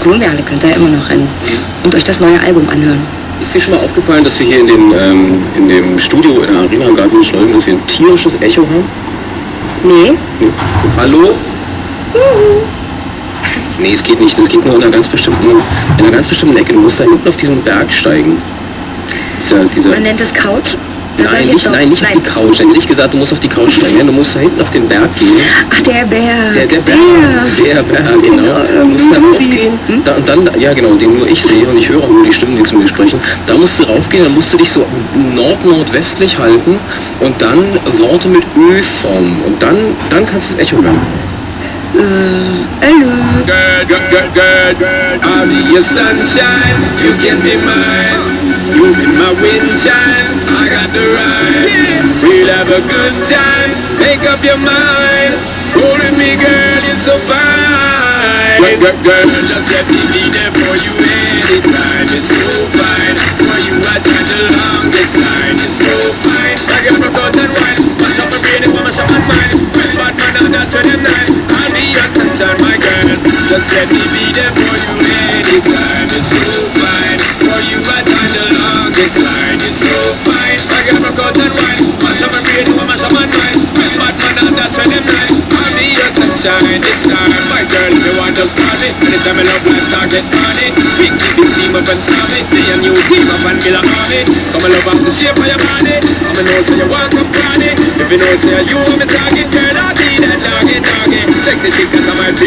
Columbia Halle könnt ihr ja immer noch rennen und euch das neue Album anhören. Ist dir schon mal aufgefallen, dass wir hier in dem Studio in der Arena in Garten-Schleuden, dass wir ein tierisches Echo haben? Nee. Hallo? Nee, es geht nicht. Das geht nur in einer ganz bestimmten Ecke. Du musst da hinten auf diesen Berg steigen. Man nennt es Couch? Nein, nicht auf die Couch. Hätte ich gesagt, du musst auf die Couch steigen. Du musst da hinten auf den Berg gehen. Ach, der Berg. Der Berg, genau. Du musst da raufgehen. Und dann, ja genau, den nur ich sehe und ich höre auch nur die Stimmen, die zu mir sprechen. Da musst du raufgehen, dann musst du dich so nordwestlich halten und dann Worte mit Ö formen. Und dann kannst du das Echo hören. Hallo. Girl, I'll be your sunshine, you can be mine. You be my windchime, I got the ride. We'll have a good time, make up your mind. Holding me, girl, it's so fine. Girl, just let me be there for you anytime. It's so fine, for you I time the longest line. It's so fine, I got my thoughts and wine. Mash up my brain, it will mash up my mind. Well, bad man, and that's when I'm nine. I'll be your sunshine, my girl. Just let me be there for you anytime. It's so fine, for you I time the longest line. It's so fine, I got my thoughts and wine. Mash up my brain, it will mash up my mind. Well, bad man, and that's when I'm nine. I'll be your sunshine, it's time. My girl, if you want to start it, anytime I love life start get party. Big team up and start it. Me and you team up and build a army. Come and love off the shape of your body. Come and know say you want some party. If you know say you want me target, girl, I'll be that doggy. Sexy chick that I might be.